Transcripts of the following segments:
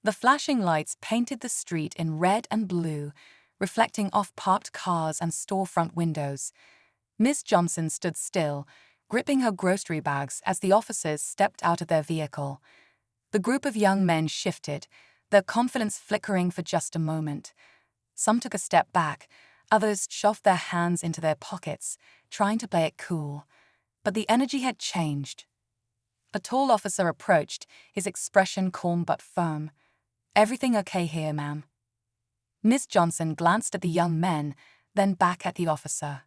The flashing lights painted the street in red and blue, reflecting off parked cars and storefront windows. Miss Johnson stood still, gripping her grocery bags as the officers stepped out of their vehicle. The group of young men shifted, their confidence flickering for just a moment. Some took a step back, others shoved their hands into their pockets, trying to play it cool. But the energy had changed. A tall officer approached, his expression calm but firm. "Everything okay here, ma'am?" Miss Johnson glanced at the young men, then back at the officer.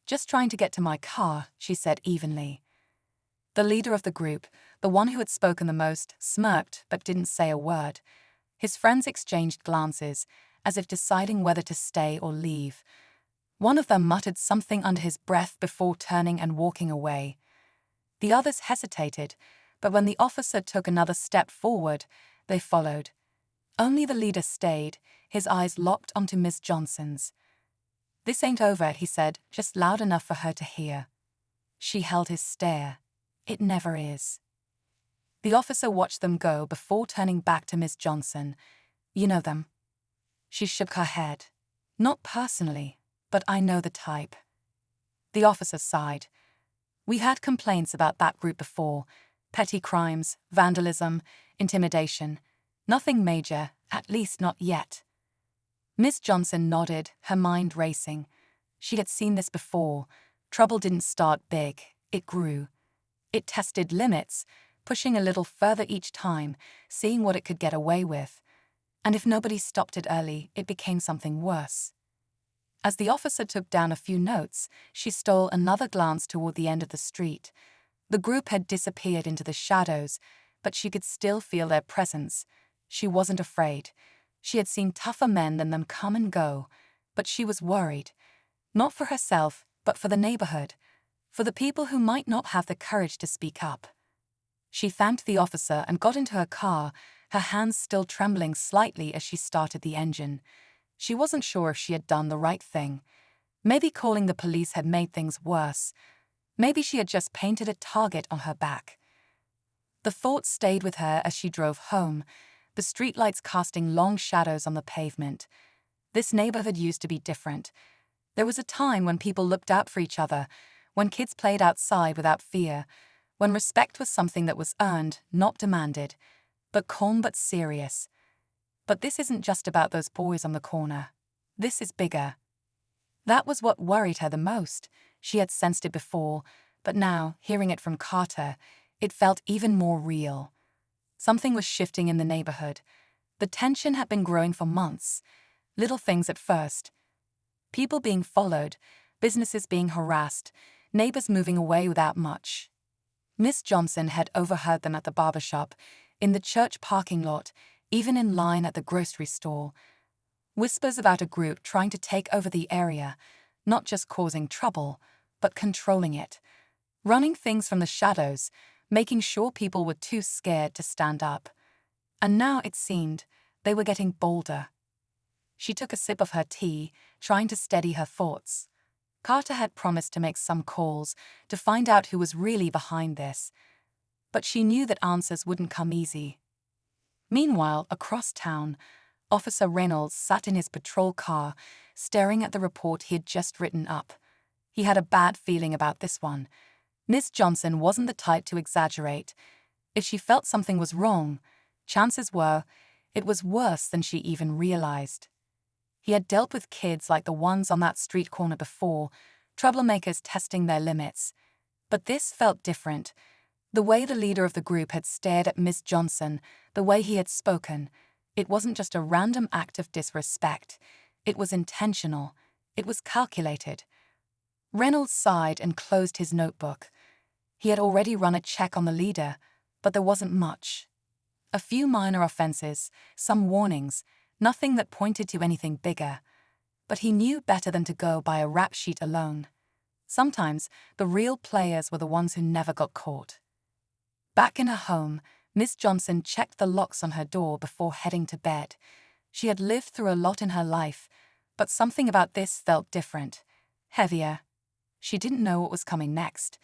"Just trying to get to my car," she said evenly. The leader of the group, the one who had spoken the most, smirked but didn't say a word. His friends exchanged glances, as if deciding whether to stay or leave. One of them muttered something under his breath before turning and walking away. The others hesitated, but when the officer took another step forward, they followed. Only the leader stayed, his eyes locked onto Miss Johnson's. "This ain't over," he said, just loud enough for her to hear. She held his stare. "It never is." The officer watched them go before turning back to Miss Johnson. "You know them?" She shook her head. "Not personally, but I know the type." The officer sighed. "We had complaints about that group before. Petty crimes, vandalism, intimidation. Nothing major, at least not yet." Miss Johnson nodded, her mind racing. She had seen this before. Trouble didn't start big, it grew. It tested limits, pushing a little further each time, seeing what it could get away with. And if nobody stopped it early, it became something worse. As the officer took down a few notes, she stole another glance toward the end of the street. The group had disappeared into the shadows, but she could still feel their presence. She wasn't afraid. She had seen tougher men than them come and go, but she was worried. Not for herself, but for the neighborhood, for the people who might not have the courage to speak up. She thanked the officer and got into her car, her hands still trembling slightly as she started the engine. She wasn't sure if she had done the right thing. Maybe calling the police had made things worse. Maybe she had just painted a target on her back. The thought stayed with her as she drove home, the streetlights casting long shadows on the pavement. This neighborhood used to be different. There was a time when people looked out for each other, when kids played outside without fear, when respect was something that was earned, not demanded, but calm but serious. But this isn't just about those boys on the corner. This is bigger. That was what worried her the most. She had sensed it before, but now, hearing it from Carter, it felt even more real. Something was shifting in the neighborhood. The tension had been growing for months. Little things at first. People being followed, businesses being harassed, neighbors moving away without much. Miss Johnson had overheard them at the barber shop, in the church parking lot, even in line at the grocery store. Whispers about a group trying to take over the area, not just causing trouble, but controlling it. Running things from the shadows, making sure people were too scared to stand up. And now, it seemed, they were getting bolder. She took a sip of her tea, trying to steady her thoughts. Carter had promised to make some calls, to find out who was really behind this. But she knew that answers wouldn't come easy. Meanwhile, across town, Officer Reynolds sat in his patrol car, staring at the report he had just written up. He had a bad feeling about this one. Miss Johnson wasn't the type to exaggerate. If she felt something was wrong, chances were it was worse than she even realized. He had dealt with kids like the ones on that street corner before, troublemakers testing their limits. But this felt different. The way the leader of the group had stared at Miss Johnson, the way he had spoken, it wasn't just a random act of disrespect. It was intentional. It was calculated. Reynolds sighed and closed his notebook. He had already run a check on the leader, but there wasn't much. A few minor offenses, some warnings, nothing that pointed to anything bigger. But he knew better than to go by a rap sheet alone. Sometimes the real players were the ones who never got caught. Back in her home, Miss Johnson checked the locks on her door before heading to bed. She had lived through a lot in her life, but something about this felt different, heavier. She didn't know what was coming next,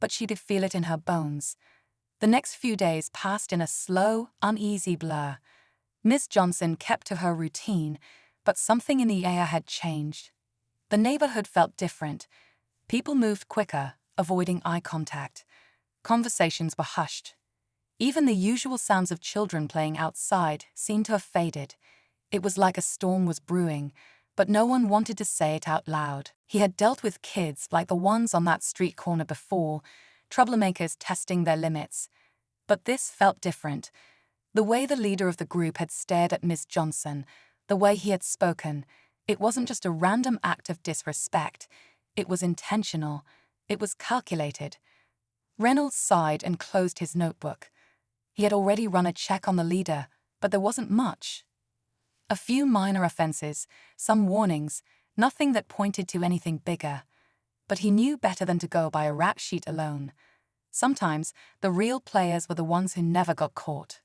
but she could feel it in her bones. The next few days passed in a slow, uneasy blur. Miss Johnson kept to her routine, but something in the air had changed. The neighborhood felt different. People moved quicker, avoiding eye contact. Conversations were hushed. Even the usual sounds of children playing outside seemed to have faded. It was like a storm was brewing, but no one wanted to say it out loud. He had dealt with kids like the ones on that street corner before, troublemakers testing their limits. But this felt different. The way the leader of the group had stared at Miss Johnson, the way he had spoken, it wasn't just a random act of disrespect. It was intentional. It was calculated. Reynolds sighed and closed his notebook. He had already run a check on the leader, but there wasn't much. A few minor offenses, some warnings, nothing that pointed to anything bigger. But he knew better than to go by a rap sheet alone. Sometimes, the real players were the ones who never got caught.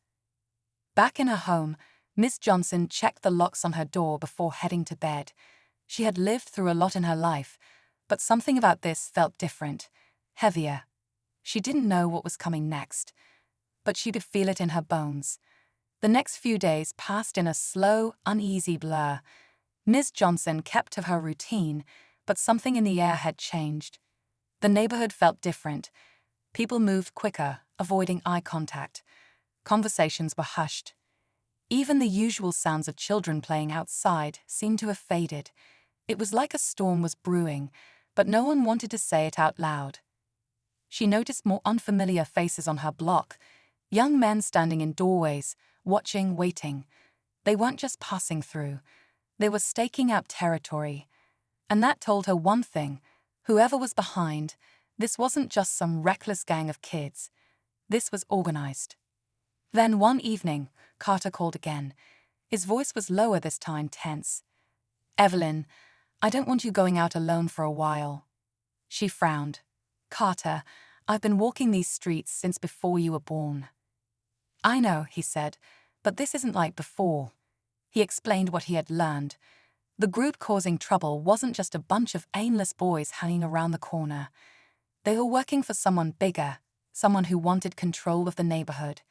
Back in her home, Miss Johnson checked the locks on her door before heading to bed. She had lived through a lot in her life, but something about this felt different, heavier. She didn't know what was coming next, but she could feel it in her bones. The next few days passed in a slow, uneasy blur. Miss Johnson kept to her routine, but something in the air had changed. The neighborhood felt different. People moved quicker, avoiding eye contact. Conversations were hushed. Even the usual sounds of children playing outside seemed to have faded. It was like a storm was brewing, but no one wanted to say it out loud. She noticed more unfamiliar faces on her block, young men standing in doorways, watching, waiting. They weren't just passing through. They were staking out territory. And that told her one thing: whoever was behind, this wasn't just some reckless gang of kids. This was organized. Then one evening, Carter called again. His voice was lower this time, tense. "Evelyn, I don't want you going out alone for a while." She frowned. "Carter, I've been walking these streets since before you were born." "I know," he said, "but this isn't like before." He explained what he had learned. The group causing trouble wasn't just a bunch of aimless boys hanging around the corner. They were working for someone bigger, someone who wanted control of the neighborhood.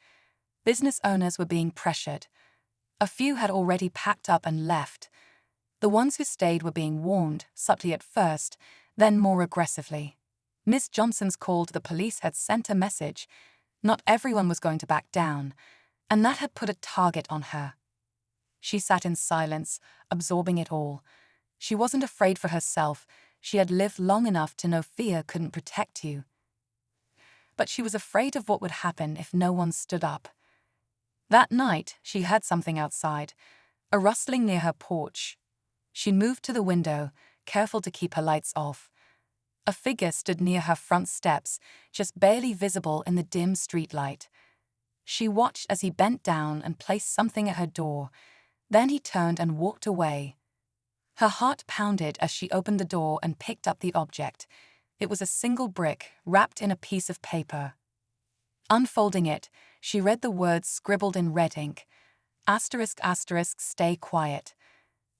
Business owners were being pressured. A few had already packed up and left. The ones who stayed were being warned, subtly at first, then more aggressively. Miss Johnson's call to the police had sent a message. Not everyone was going to back down, and that had put a target on her. She sat in silence, absorbing it all. She wasn't afraid for herself. She had lived long enough to know fear couldn't protect you. But she was afraid of what would happen if no one stood up. That night, she heard something outside, a rustling near her porch. She moved to the window, careful to keep her lights off. A figure stood near her front steps, just barely visible in the dim streetlight. She watched as he bent down and placed something at her door. Then he turned and walked away. Her heart pounded as she opened the door and picked up the object. It was a single brick, wrapped in a piece of paper. Unfolding it, she read the words scribbled in red ink. Asterisk, asterisk, stay quiet.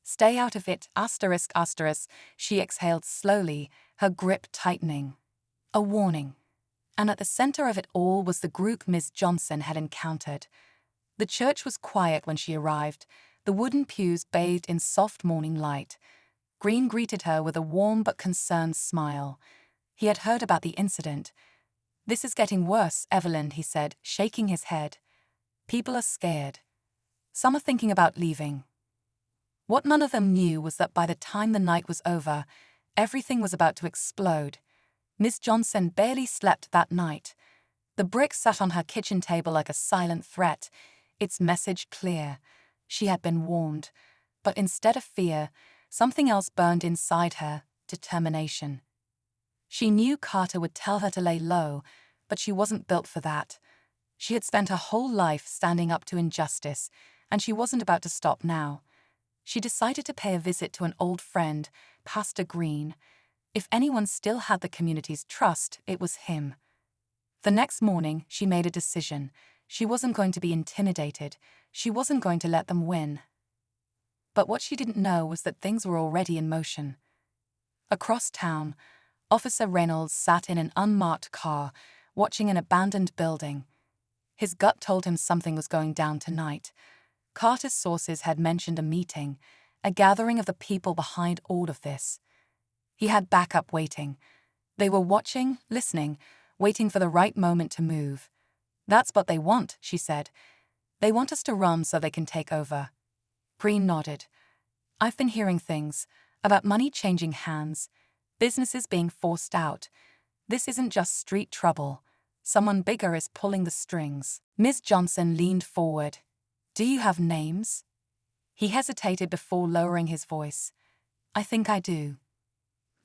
Stay out of it, asterisk, asterisk. She exhaled slowly, her grip tightening. A warning. And at the center of it all was the group Miss Johnson had encountered. The church was quiet when she arrived, the wooden pews bathed in soft morning light. Green greeted her with a warm but concerned smile. He had heard about the incident. "This is getting worse, Evelyn," he said, shaking his head. "People are scared. Some are thinking about leaving." What none of them knew was that by the time the night was over, everything was about to explode. Miss Johnson barely slept that night. The brick sat on her kitchen table like a silent threat, its message clear. She had been warned. But instead of fear, something else burned inside her: determination. She knew Carter would tell her to lay low, but she wasn't built for that. She had spent her whole life standing up to injustice, and she wasn't about to stop now. She decided to pay a visit to an old friend, Pastor Green. If anyone still had the community's trust, it was him. The next morning, she made a decision. She wasn't going to be intimidated. She wasn't going to let them win. But what she didn't know was that things were already in motion. Across town, Officer Reynolds sat in an unmarked car, watching an abandoned building. His gut told him something was going down tonight. Carter's sources had mentioned a meeting, a gathering of the people behind all of this. He had backup waiting. They were watching, listening, waiting for the right moment to move. That's what they want, she said. They want us to run so they can take over. Green nodded. I've been hearing things about money changing hands, businesses being forced out. This isn't just street trouble. Someone bigger is pulling the strings. Ms. Johnson leaned forward. Do you have names? He hesitated before lowering his voice. I think I do.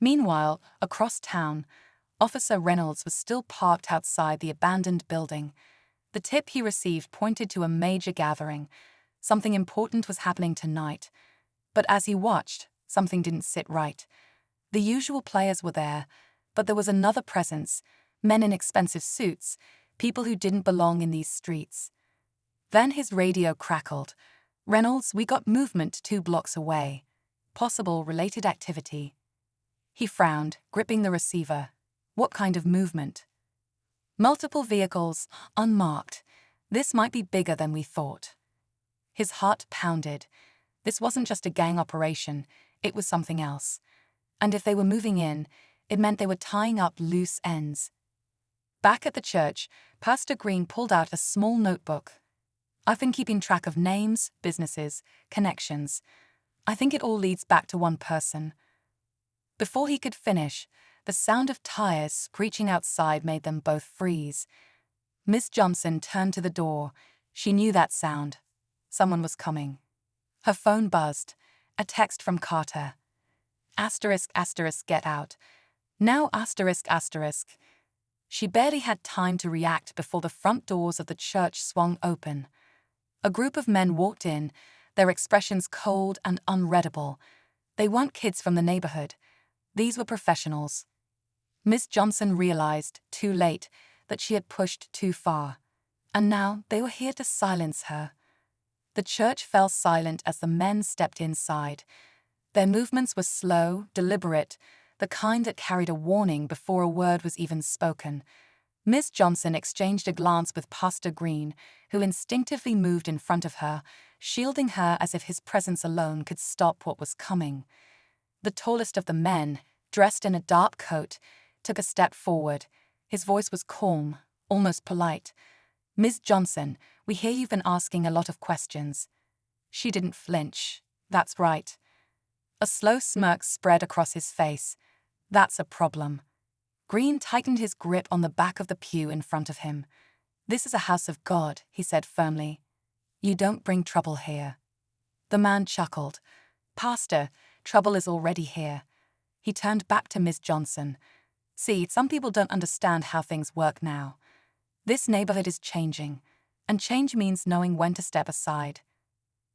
Meanwhile, across town, Officer Reynolds was still parked outside the abandoned building. The tip he received pointed to a major gathering. Something important was happening tonight. But as he watched, something didn't sit right. The usual players were there, but there was another presence, men in expensive suits, people who didn't belong in these streets. Then his radio crackled. Reynolds, we got movement 2 blocks away. Possible related activity. He frowned, gripping the receiver. What kind of movement? Multiple vehicles, unmarked. This might be bigger than we thought. His heart pounded. This wasn't just a gang operation, it was something else. And if they were moving in, it meant they were tying up loose ends. Back at the church, Pastor Green pulled out a small notebook. I've been keeping track of names, businesses, connections. I think it all leads back to one person. Before he could finish, the sound of tires screeching outside made them both freeze. Miss Johnson turned to the door. She knew that sound. Someone was coming. Her phone buzzed. A text from Carter. Asterisk, asterisk, get out. Now asterisk, asterisk. She barely had time to react before the front doors of the church swung open. A group of men walked in, their expressions cold and unreadable. They weren't kids from the neighborhood. These were professionals. Miss Johnson realized, too late, that she had pushed too far. And now they were here to silence her. The church fell silent as the men stepped inside. Their movements were slow, deliberate, the kind that carried a warning before a word was even spoken. Miss Johnson exchanged a glance with Pastor Green, who instinctively moved in front of her, shielding her as if his presence alone could stop what was coming. The tallest of the men, dressed in a dark coat, took a step forward. His voice was calm, almost polite. Ms. Johnson, we hear you've been asking a lot of questions. She didn't flinch. That's right. A slow smirk spread across his face. That's a problem. Green tightened his grip on the back of the pew in front of him. This is a house of God, he said firmly. You don't bring trouble here. The man chuckled. Pastor, trouble is already here. He turned back to Miss Johnson. See, some people don't understand how things work now. This neighborhood is changing, and change means knowing when to step aside.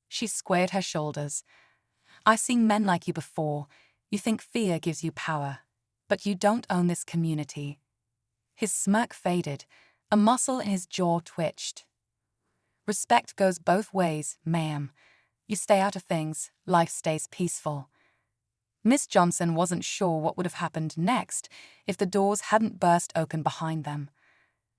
She squared her shoulders. I've seen men like you before. You think fear gives you power, but you don't own this community. His smirk faded. A muscle in his jaw twitched. Respect goes both ways, ma'am. You stay out of things, life stays peaceful. Miss Johnson wasn't sure what would have happened next if the doors hadn't burst open behind them.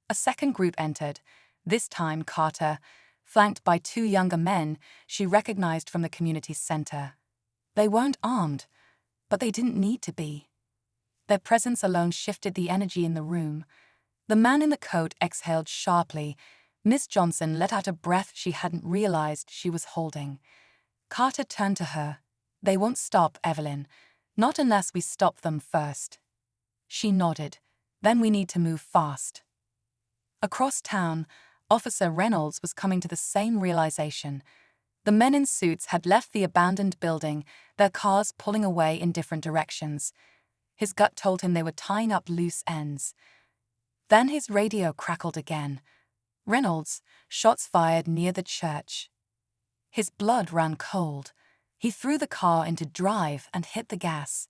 A second group entered, this time Carter, flanked by 2 younger men she recognized from the community center. They weren't armed, but they didn't need to be. Their presence alone shifted the energy in the room. The man in the coat exhaled sharply. Miss Johnson let out a breath she hadn't realized she was holding. Carter turned to her. They won't stop, Evelyn. Not unless we stop them first. She nodded. Then we need to move fast. Across town, Officer Reynolds was coming to the same realization. The men in suits had left the abandoned building, their cars pulling away in different directions. His gut told him they were tying up loose ends. Then his radio crackled again. Reynolds, shots fired near the church. His blood ran cold. He threw the car into drive and hit the gas.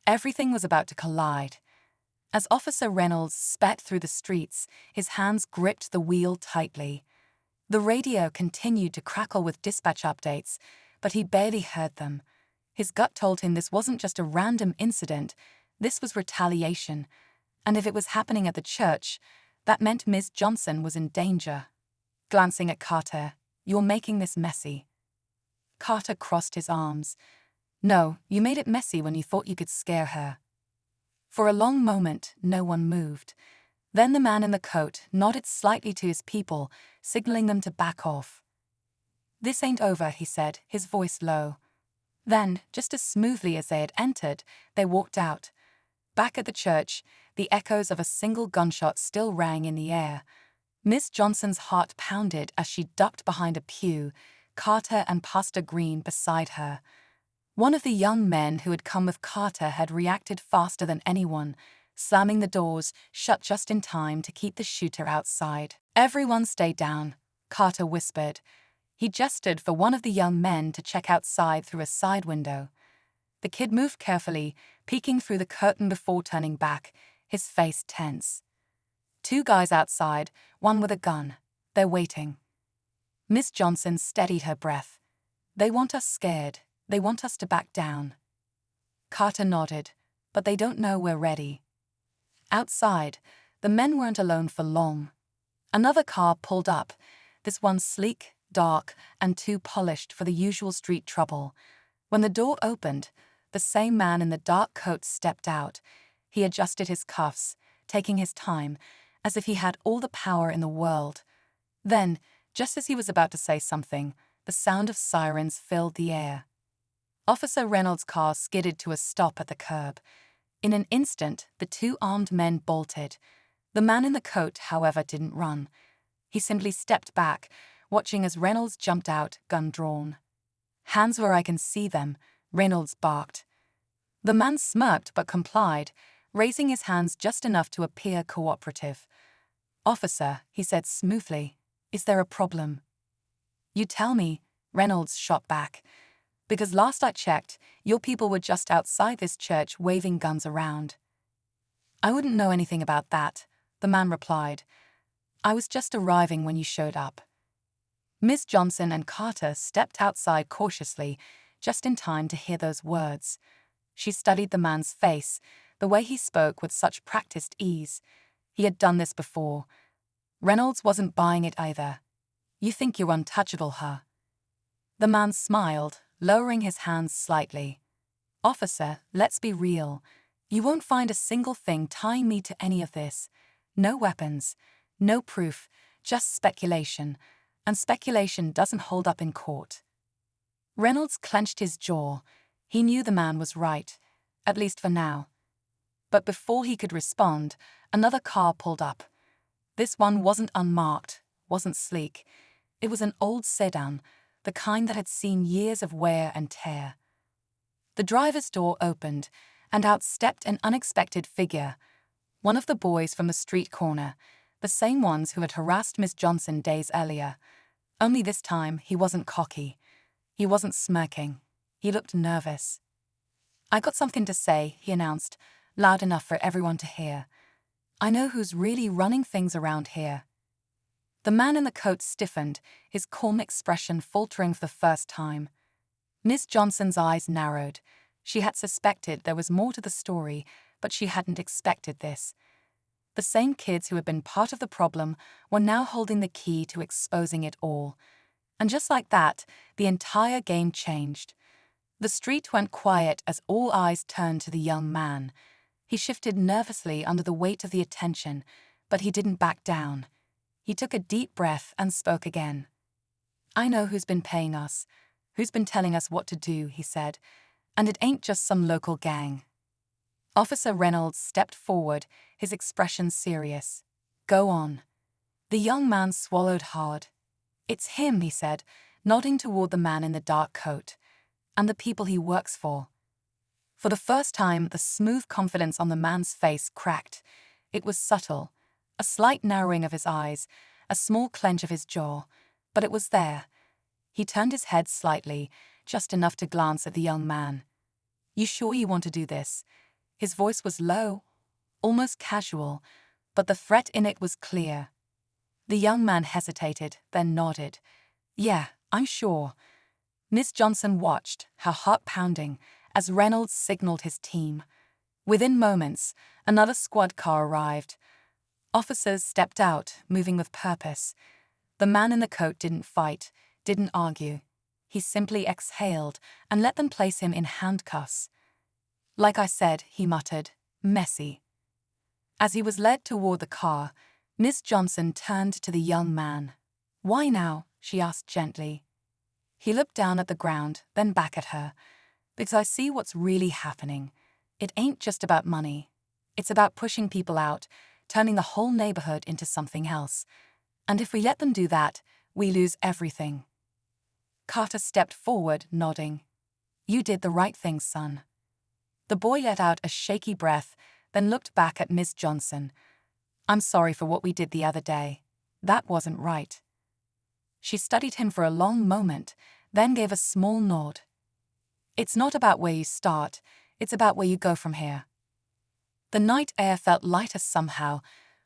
Everything was about to collide. As Officer Reynolds spat through the streets, his hands gripped the wheel tightly. The radio continued to crackle with dispatch updates, but he barely heard them. His gut told him this wasn't just a random incident, this was retaliation. And if it was happening at the church, that meant Ms. Johnson was in danger. Glancing at Carter, "You're making this messy." Carter crossed his arms. "No, you made it messy when you thought you could scare her." For a long moment, no one moved. Then the man in the coat nodded slightly to his people, signaling them to back off. "This ain't over," he said, his voice low. Then, just as smoothly as they had entered, they walked out. Back at the church, the echoes of a single gunshot still rang in the air. Miss Johnson's heart pounded as she ducked behind a pew, Carter and Pastor Green beside her. One of the young men who had come with Carter had reacted faster than anyone, slamming the doors shut just in time to keep the shooter outside. "Everyone stay down," Carter whispered. He gestured for one of the young men to check outside through a side window. The kid moved carefully, peeking through the curtain before turning back, his face tense. Two guys outside, one with a gun. They're waiting. Miss Johnson steadied her breath. "They want us scared. They want us to back down." Carter nodded, "But they don't know we're ready." Outside, the men weren't alone for long. Another car pulled up, this one sleek, dark, and too polished for the usual street trouble. When the door opened, the same man in the dark coat stepped out. He adjusted his cuffs, taking his time, as if he had all the power in the world. Then, just as he was about to say something, the sound of sirens filled the air. Officer Reynolds' car skidded to a stop at the curb. In an instant, the two armed men bolted. The man in the coat, however, didn't run. He simply stepped back, watching as Reynolds jumped out, gun drawn. "Hands where I can see them," Reynolds barked. The man smirked but complied, raising his hands just enough to appear cooperative. "Officer," he said smoothly, "is there a problem?" "You tell me," Reynolds shot back. "Because last I checked, your people were just outside this church waving guns around." "I wouldn't know anything about that," the man replied. "I was just arriving when you showed up." Miss Johnson and Carter stepped outside cautiously, just in time to hear those words. She studied the man's face, the way he spoke with such practiced ease. He had done this before. Reynolds wasn't buying it either. "You think you're untouchable, huh?" The man smiled, lowering his hands slightly. "Officer, let's be real. You won't find a single thing tying me to any of this. No weapons, no proof, just speculation. And speculation doesn't hold up in court." Reynolds clenched his jaw. He knew the man was right, at least for now. But before he could respond, another car pulled up. This one wasn't unmarked, wasn't sleek. It was an old sedan, the kind that had seen years of wear and tear. The driver's door opened, and out stepped an unexpected figure. One of the boys from the street corner, the same ones who had harassed Miss Johnson days earlier. Only this time, he wasn't cocky. He wasn't smirking. He looked nervous. "I got something to say," he announced, loud enough for everyone to hear. "I know who's really running things around here." The man in the coat stiffened, his calm expression faltering for the first time. Miss Johnson's eyes narrowed. She had suspected there was more to the story, but she hadn't expected this. The same kids who had been part of the problem were now holding the key to exposing it all. And just like that, the entire game changed. The street went quiet as all eyes turned to the young man. He shifted nervously under the weight of the attention, but he didn't back down. He took a deep breath and spoke again. "I know who's been paying us, who's been telling us what to do," he said, "and it ain't just some local gang." Officer Reynolds stepped forward, his expression serious. "Go on." The young man swallowed hard. "It's him," he said, nodding toward the man in the dark coat. "And the people he works for." For the first time, the smooth confidence on the man's face cracked. It was subtle, a slight narrowing of his eyes, a small clench of his jaw, but it was there. He turned his head slightly, just enough to glance at the young man. "You sure you want to do this?" His voice was low, almost casual, but the threat in it was clear. The young man hesitated, then nodded. "Yeah, I'm sure." Miss Johnson watched, her heart pounding, as Reynolds signaled his team. Within moments, another squad car arrived. Officers stepped out, moving with purpose. The man in the coat didn't fight, didn't argue. He simply exhaled and let them place him in handcuffs. Like I said, he muttered, messy. As he was led toward the car, Miss Johnson turned to the young man. Why now? She asked gently. He looked down at the ground, then back at her. Because I see what's really happening. It ain't just about money. It's about pushing people out, turning the whole neighborhood into something else. And if we let them do that, we lose everything. Carter stepped forward, nodding. You did the right thing, son. The boy let out a shaky breath, then looked back at Miss Johnson. I'm sorry for what we did the other day. That wasn't right. She studied him for a long moment, then gave a small nod. It's not about where you start, it's about where you go from here. The night air felt lighter somehow,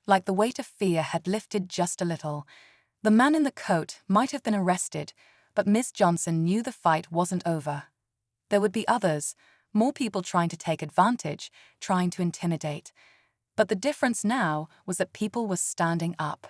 like the weight of fear had lifted just a little. The man in the coat might have been arrested, but Miss Johnson knew the fight wasn't over. There would be others, more people trying to take advantage, trying to intimidate. But the difference now was that people were standing up.